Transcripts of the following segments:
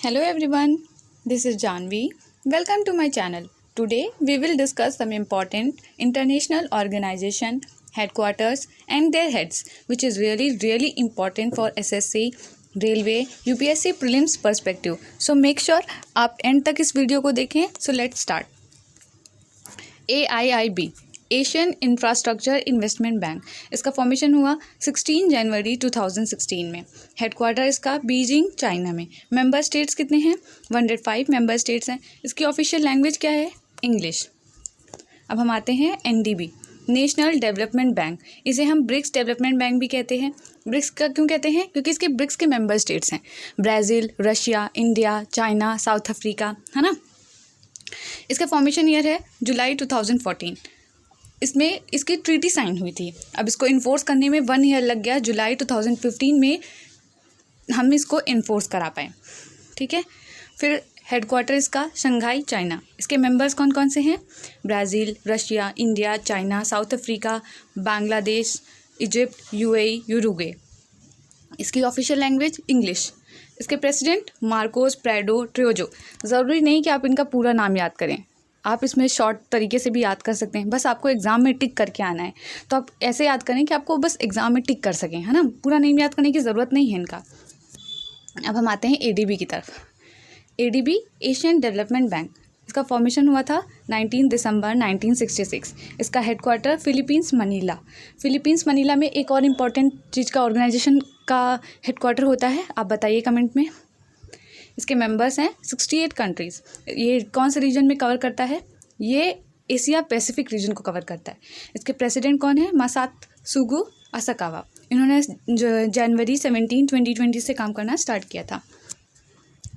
Hello everyone, this is Janvi. Welcome to my channel. Today we will discuss some important international organization headquarters and their heads, which is really important for SSC, Railway, UPSC prelims perspective. So make sure आप end तक इस video को देखें. So let's start. AIIB Asian infrastructure investment bank, इसका formation हुआ 16 जनवरी 2016 में. Headquarter इसका Beijing China में. मेंबर स्टेट्स कितने हैं? 105 मेंबर स्टेट्स हैं. इसकी ऑफिशियल लैंग्वेज क्या है? इंग्लिश. अब हम आते हैं NDB नेशनल डेवलपमेंट बैंक. इसे हम ब्रिक्स डेवलपमेंट बैंक भी कहते हैं. ब्रिक्स का क्यों कहते हैं? क्योंकि इसके ब्रिक्स के मेंबर स्टेट्स हैं Brazil, Russia, India, China, south Africa, है ना. इसका फॉर्मेशन ईयर है जुलाई 2014. इसमें इसकी ट्रीटी साइन हुई थी. अब इसको इन्फोर्स करने में 1 ईयर लग गया. जुलाई 2015 में हम इसको इन्फोर्स करा पाए. ठीक है. फिर हेडक्वार्टर इसका शंघाई चाइना. इसके मेंबर्स कौन कौन से हैं? Brazil, Russia, India, China, south Africa, Bangladesh, Egypt, UAE, Uruguay. इसकी ऑफिशियल लैंग्वेज इंग्लिश. इसके प्रेसिडेंट मार्कोस प्रेडो ट्रियोजो. ज़रूरी नहीं कि आप इनका पूरा नाम याद करें, आप इसमें शॉर्ट तरीके से भी याद कर सकते हैं. बस आपको एग्ज़ाम में टिक करके आना है, तो आप ऐसे याद करें कि आपको बस एग्ज़ाम में टिक कर सकें, है ना. पूरा नेम याद करने की ज़रूरत नहीं है इनका. अब हम आते हैं ADB की तरफ. ADB Asian development bank. इसका फॉर्मेशन हुआ था 19 दिसंबर 1966. इसका headquarter Philippines Manila. Philippines Manila में एक और इम्पॉर्टेंट चीज़ का ऑर्गेनाइजेशन का हेडक्वार्टर होता है, आप बताइए कमेंट में. इसके मेंबर्स हैं 68 कंट्रीज़. ये कौन से रीजन में कवर करता है? ये एशिया पैसिफिक रीजन को कवर करता है. इसके प्रेसिडेंट कौन है? Masatsugu Asakawa. इन्होंने जनवरी 17, 2020 से काम करना स्टार्ट किया था.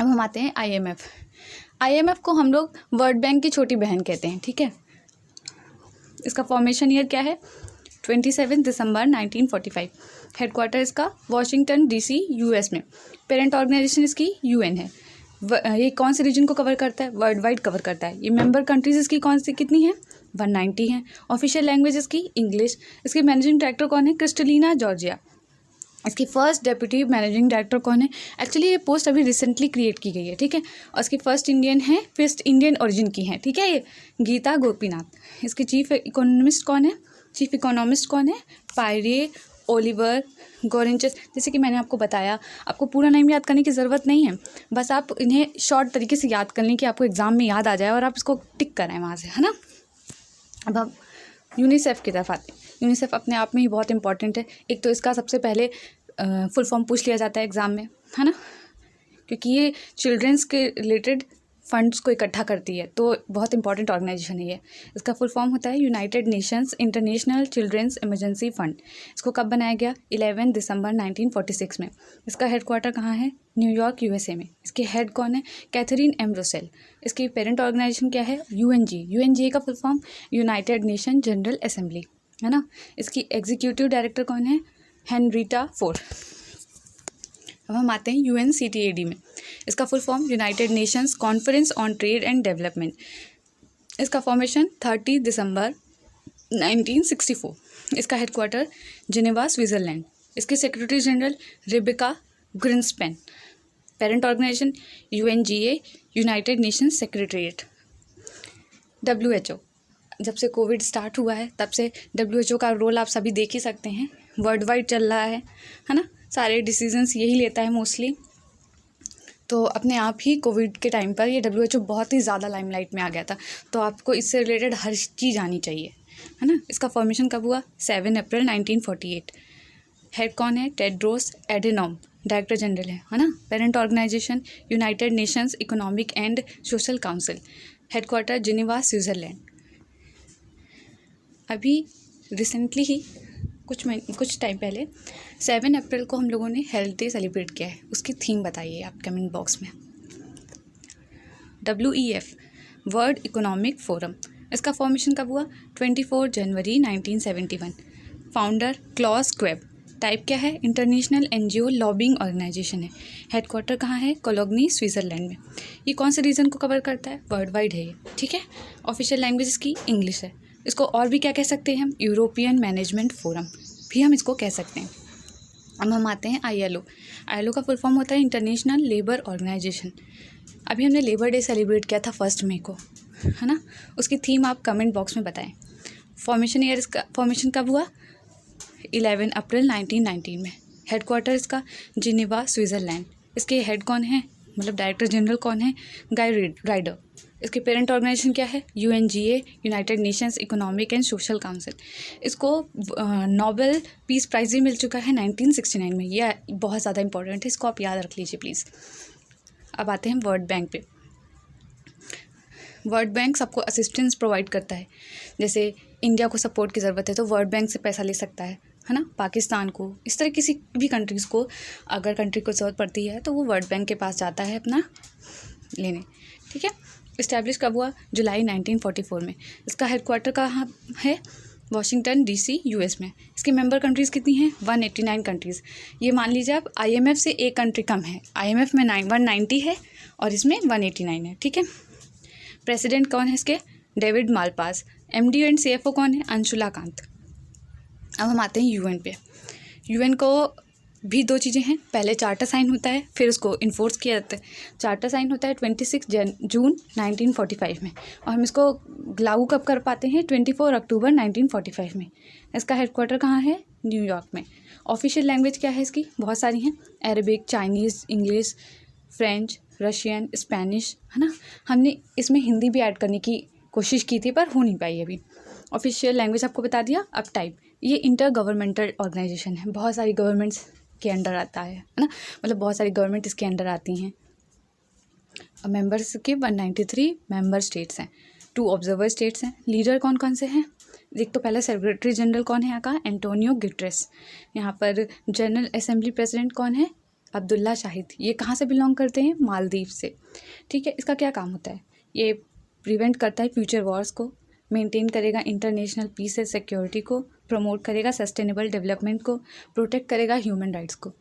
अब हम आते हैं IMF को हम लोग वर्ल्ड बैंक की छोटी बहन कहते हैं. ठीक है. इसका फॉर्मेशन ईयर क्या है? 27 दिसंबर 1945. हेडक्वार्टर इसका वॉशिंगटन DC US में. पेरेंट ऑर्गेनाइजेशन इसकी UN है. ये कौन से रीजन को कवर करता है? वर्ल्ड वाइड कवर करता है. ये मेंबर कंट्रीज इसकी कौन सी कितनी हैं? 190 हैं. ऑफिशियल लैंग्वेज इसकी इंग्लिश. इसके मैनेजिंग डायरेक्टर कौन है? Kristalina Georgia. इसकी फर्स्ट डेप्यूटी मैनेजिंग डायरेक्टर कौन है? एक्चुअली ये पोस्ट अभी रिसेंटली क्रिएट की गई है. ठीक है. और इसकी फर्स्ट इंडियन ओरिजिन की है. ठीक है. ये गीता गोपीनाथ. इसके चीफ इकोनॉमिस्ट कौन है? Pierre Olivier Gourinchas. जैसे कि मैंने आपको बताया, आपको पूरा नेम याद करने की ज़रूरत नहीं है, बस आप इन्हें शॉर्ट तरीके से याद कर लें कि आपको एग्ज़ाम में याद आ जाए और आप इसको टिक कराएं वहाँ से, है ना. अब हम यूनिसेफ की तरफ आते हैं. यूनिसेफ अपने आप में ही बहुत इंपॉर्टेंट है. एक तो इसका सबसे पहले फुल फॉर्म पूछ लिया जाता है एग्ज़ाम में, है ना, क्योंकि ये चिल्ड्रंस के रिलेटेड फंड्स को इकट्ठा करती है, तो बहुत इंपॉर्टेंट ऑर्गेनाइजेशन है ये. इसका फुल फॉर्म होता है United Nations International Children's Emergency Fund. इसको कब बनाया गया? 11 दिसंबर 1946 में. इसका हेडक्वार्टर कहाँ है? न्यूयॉर्क USA में. इसके हेड कौन है? Catherine M Russell. इसकी पेरेंट ऑर्गेनाइजेशन क्या है? UNGA का full form United Nation General Assembly, है ना. इसकी एग्जीक्यूटिव डायरेक्टर कौन है? Henrietta Ford. अब हम आते हैं UNCTAD में. इसका full form United Nations Conference on Trade and Development. इसका फॉर्मेशन 30 दिसंबर 1964. इसका हेडक्वार्टर जिनेवा स्विट्ज़रलैंड. इसके secretary general Rebeca Grynspan. Parent organization UNGA United Nations Secretariat. WHO. जब से कोविड स्टार्ट हुआ है तब से WHO का रोल आप सभी देख ही सकते हैं. वर्ल्ड वाइड चल रहा है ना. सारे डिसीजंस यही लेता है मोस्टली. तो अपने आप ही कोविड के टाइम पर ये WHO बहुत ही ज़्यादा लाइमलाइट में आ गया था, तो आपको इससे रिलेटेड हर चीज़ आनी चाहिए, है ना. इसका फॉर्मेशन कब हुआ? 7 अप्रैल 1948. हेड कौन है? टेड्रोस एडेनॉम डायरेक्टर जनरल है ना. Parent organisation United Nations Economic and Social Council. Headquarter Geneva Switzerland. अभी रिसेंटली ही कुछ टाइम पहले 7 अप्रैल को हम लोगों ने हेल्थ डे सेलिब्रेट किया है. उसकी थीम बताइए आप कमेंट बॉक्स में. WEF World Economic Forum. इसका फॉर्मेशन कब हुआ? 24 जनवरी 1971. Founder Klaus Schwab. टाइप क्या है? इंटरनेशनल NGO लॉबिंग ऑर्गेनाइजेशन है. हेडक्वार्टर कहाँ है? कोलोग्नी स्विट्ज़रलैंड में. ये कौन से रीजन को कवर करता है? वर्ल्ड वाइड है ये. ठीक है. ऑफिशियल लैंग्वेज इसकी इंग्लिश है. इसको और भी क्या कह सकते हैं हम? यूरोपियन मैनेजमेंट फोरम भी हम इसको कह सकते हैं. अब हम आते हैं ILO। ILO का फुल फॉर्म होता है इंटरनेशनल लेबर ऑर्गेनाइजेशन। अभी हमने लेबर डे सेलिब्रेट किया था 1 मई को, है ना। उसकी थीम आप कमेंट बॉक्स में बताएं। फॉर्मेशन कब हुआ? 11 अप्रैल 1919 में। हेडक्वार्टर इसका जिनेवा, स्विट्ज़रलैंड। इसके हेड कौन है, मतलब डायरेक्टर जनरल कौन है? गाय राइडर। इसके पेरेंट ऑर्गेनाइजेशन क्या है? UNGA, United Nations Economic and Social council. इसको नोबेल पीस प्राइज़ भी मिल चुका है 1969 में। यह बहुत ज़्यादा इंपॉर्टेंट है, इसको आप याद रख लीजिए प्लीज़। अब आते हैं वर्ल्ड बैंक पे। वर्ल्ड बैंक सबको असिस्टेंस प्रोवाइड करता है। जैसे इंडिया को सपोर्ट की ज़रूरत है तो वर्ल्ड बैंक से पैसा ले सकता है ना। पाकिस्तान को, इस तरह किसी भी कंट्रीज़ को अगर कंट्री को ज़रूरत पड़ती है तो वो वर्ल्ड बैंक के पास जाता है अपना लेने, ठीक है। इस्टेब्लिश कब हुआ? जुलाई 1944 में। इसका हेडक्वार्टर कहाँ है? वाशिंगटन DC, US में। इसके मेंबर कंट्रीज़ कितनी हैं? 189 कंट्रीज़। ये मान लीजिए आप IMF से एक कंट्री कम है। IMF में 190 है और इसमें 189 है, ठीक है। प्रेसिडेंट कौन है इसके? David Malpass. MD and CFO कौन है? अंशुला कांत। अब हम आते हैं UN पे। UN को भी 2 चीज़ें हैं। पहले चार्टर साइन होता है, फिर उसको इन्फोर्स किया जाता है। चार्टर साइन होता है 26 जून 1945 में, और हम इसको लागू कब कर पाते हैं? 24 अक्टूबर 1945 में। इसका हेडक्वार्टर कहाँ है? न्यूयॉर्क में। ऑफिशियल लैंग्वेज क्या है इसकी? बहुत सारी हैं। Arabic, Chinese, English, French, Russian, Spanish, है ना। हमने इसमें हिंदी भी ऐड करने की कोशिश की थी पर हो नहीं पाई अभी। ऑफिशियल लैंग्वेज आपको बता दिया। अब टाइप, ये इंटर गवर्नमेंटल ऑर्गेनाइजेशन है, बहुत सारी गवर्नमेंट्स के अंडर आता है ना, मतलब बहुत सारी गवर्नमेंट इसके अंडर आती हैं। अब मेंबर्स के 193 मेंबर स्टेट्स हैं, 2 ऑब्जर्वर स्टेट्स हैं। लीडर कौन कौन से हैं? एक तो पहला सेक्रेटरी जनरल कौन है यहाँ का? Antonio Guterres. यहाँ पर जनरल असेंबली प्रेसिडेंट कौन है? अब्दुल्ला शाहिद। ये कहाँ से बिलोंग करते हैं? मालदीव से, ठीक है। इसका क्या काम होता है? ये प्रिवेंट करता है फ्यूचर वॉर्स को, मेंटेन करेगा इंटरनेशनल पीस एंड सिक्योरिटी को, प्रमोट करेगा सस्टेनेबल डेवलपमेंट को, प्रोटेक्ट करेगा ह्यूमन राइट्स को।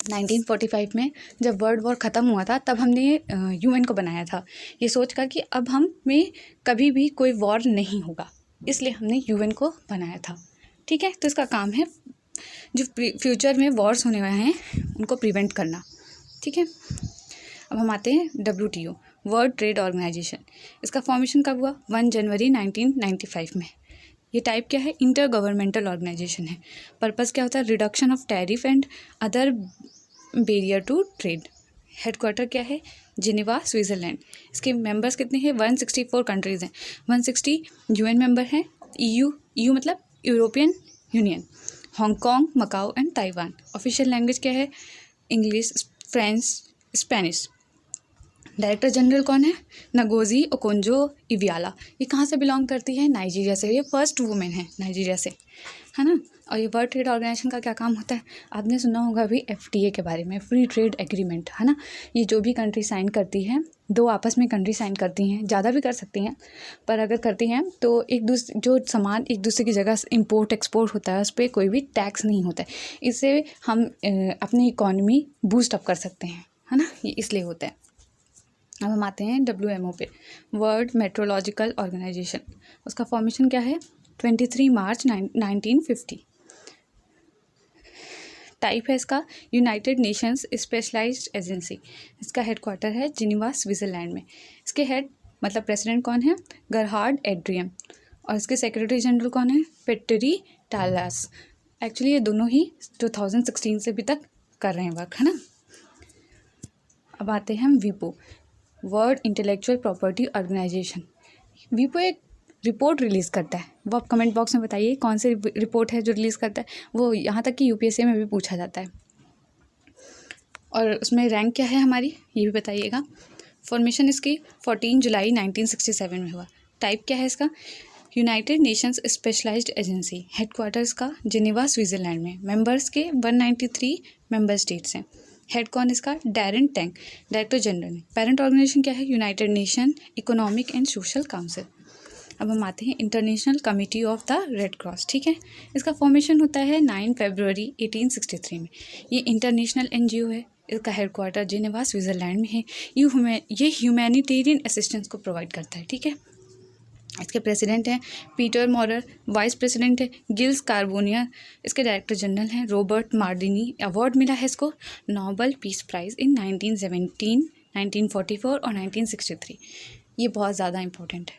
1945 में जब वर्ल्ड वॉर ख़त्म हुआ था तब हमने UN को बनाया था, ये सोच कर कि अब हम में कभी भी कोई वॉर नहीं होगा, इसलिए हमने UN को बनाया था, ठीक है। तो इसका काम है जो फ्यूचर में वॉर्स होने वाले हैं उनको प्रिवेंट करना, ठीक है। अब हम आते हैं WTO, वर्ल्ड ट्रेड ऑर्गेनाइजेशन। इसका फॉर्मेशन कब हुआ? 1 जनवरी 1995 में। ये टाइप क्या है? इंटर गवर्नमेंटल ऑर्गेनाइजेशन है। पर्पस क्या होता है? Reduction of tariff and other barrier to trade. Headquarter क्या है? Geneva, Switzerland. इसके मेंबर्स कितने हैं? 164 कंट्रीज़ हैं। 160 UN मेंबर हैं। EU मतलब European Union. Hong Kong, Macao and Taiwan. Official language क्या है? English, French, Spanish. Director general कौन है? Ngozi Okonjo Iweala. ये कहाँ से बिलोंग करती है? नाइजीरिया से। ये फर्स्ट वुमेन है नाइजीरिया से, है ना। और ये वर्ल्ड ट्रेड ऑर्गेनाइजेशन का क्या काम होता है? आपने सुना होगा अभी FTA के बारे में, फ्री ट्रेड एग्रीमेंट, है ना। ये जो भी कंट्री साइन करती है, 2 आपस में कंट्री साइन करती हैं, ज़्यादा भी कर सकती हैं, पर अगर करती हैं तो जो सामान एक दूसरे की जगह इम्पोर्ट एक्सपोर्ट होता है उस पर कोई भी टैक्स नहीं होता है। इससे हम अपनी इकॉनमी बूस्ट अप कर सकते हैं, है ना, ये इसलिए होता है। अब हम आते हैं WMO पे, वर्ल्ड मेट्रोलॉजिकल ऑर्गेनाइजेशन। उसका फॉर्मेशन क्या है? 23 मार्च 1950। टाइप है इसका यूनाइटेड नेशंस स्पेशलाइज्ड एजेंसी। इसका हेडक्वार्टर है जिनेवा, स्विट्ज़रलैंड में। इसके हेड मतलब प्रेसिडेंट कौन है? गरहार्ड एड्रियम। और इसके सेक्रेटरी जनरल कौन है? पेट्री टालास। एक्चुअली ये दोनों ही 2016 से अभी तक कर रहे हैं वर्क, है ना। अब आते हैं हम WIPO, World Intellectual Property Organisation. WIPO एक रिपोर्ट रिलीज़ करता है, वो आप कमेंट बॉक्स में बताइए कौन सी रिपोर्ट है जो रिलीज़ करता है। वो यहाँ तक कि UPSC में भी पूछा जाता है, और उसमें रैंक क्या है हमारी ये भी बताइएगा। फॉर्मेशन इसकी 14 जुलाई 1967 में हुआ। टाइप क्या है इसका? United Nations specialised agency. Headquarters का जिनेवा, स्विट्ज़रलैंड में। मेंबर्स के 193 मेंबर स्टेट्स हैं। हेड कौन इसका? डैरेन टैंक, डायरेक्टर जनरल है। पेरेंट ऑर्गेनाइजेशन क्या है? United Nation Economic and Social Council. अब हम आते हैं International Committee of the Red Cross, ठीक है। इसका फॉर्मेशन होता है 9 फरवरी 1863 में। ये इंटरनेशनल NGO है। इसका हेडक्वार्टर जिनेवा, स्विट्ज़रलैंड में है। ये ह्यूमैनिटेरियन असिस्टेंस को प्रोवाइड करता है, ठीक है। इसके प्रेसिडेंट हैं पीटर मॉरर, वाइस प्रेसिडेंट है गिल्स कार्बोनियर, इसके डायरेक्टर जनरल हैं रॉबर्ट मार्डिनी। अवार्ड मिला है इसको नोबेल पीस प्राइज़ इन 1917, 1944 और 1963। ये बहुत ज़्यादा इंपॉर्टेंट है,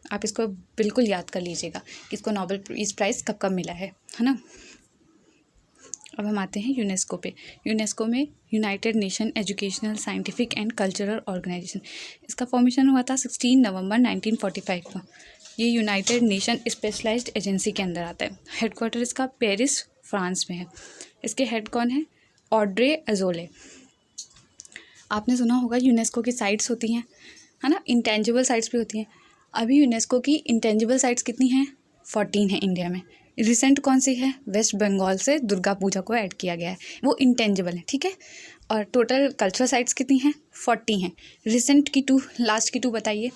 आप इसको बिल्कुल याद कर लीजिएगा कि इसको नोबेल पीस प्राइज़ कब कब मिला है ना। अब हम आते हैं यूनेस्को पे। यूनेस्को में United Nation Educational, Scientific and Cultural Organisation, इसका फॉर्मेशन हुआ था 16 नवंबर 1945 को। ये यूनाइटेड नेशन स्पेशलाइज्ड एजेंसी के अंदर आता है। हेडक्वार्टर इसका पेरिस, फ्रांस में है। इसके हेड कौन है? Audrey Azoulay. आपने सुना होगा यूनेस्को की साइट्स होती हैं, है ना, इंटेंजिबल साइट्स भी होती हैं। अभी यूनेस्को की इंटेंजिबल साइट्स कितनी हैं? 14 है इंडिया में। रिसेंट कौन सी है? वेस्ट बंगाल से दुर्गा पूजा को ऐड किया गया है, वो इंटेंजिबल है, ठीक है। और टोटल कल्चरल साइट्स कितनी हैं? 40 हैं। रिसेंट की 2, लास्ट की 2 बताइए।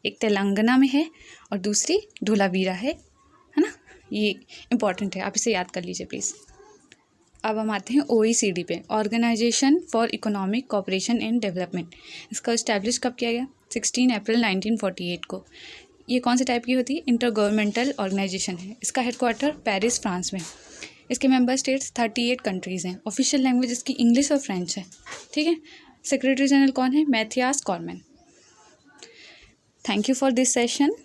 एक तेलंगाना में है और दूसरी धोलावीरा है ना। ये इंपॉर्टेंट है, आप इसे याद कर लीजिए प्लीज़। अब हम आते हैं OECD पे, Organisation for Economic Cooperation and Development. इसका इस्टेब्लिश कब किया गया? 16 अप्रैल 1948 को। ये कौन से टाइप की होती है? इंटर गवर्नमेंटल ऑर्गेनाइजेशन है। इसका हेडक्वार्टर पेरिस, फ्रांस में। इसके मेंबर स्टेट्स 38 कंट्रीज़ हैं। ऑफिशियल लैंग्वेज इसकी इंग्लिश और फ्रेंच है, ठीक है। सेक्रेटरी जनरल कौन है? Mathias Cormann. Thank you for this session.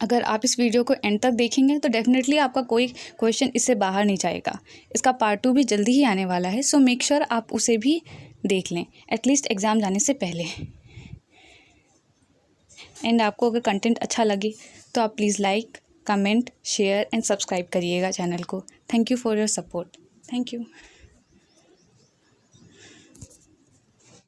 अगर आप इस वीडियो को एंड तक देखेंगे तो डेफिनेटली आपका कोई क्वेश्चन इससे बाहर नहीं जाएगा। इसका पार्ट 2 भी जल्दी ही आने वाला है, सो मेक श्योर आप उसे भी देख लें एटलीस्ट एग्ज़ाम जाने से पहले। एंड आपको अगर कंटेंट अच्छा लगे तो आप please like, comment, share and subscribe करिएगा चैनल को। Thank you for your support. Thank you.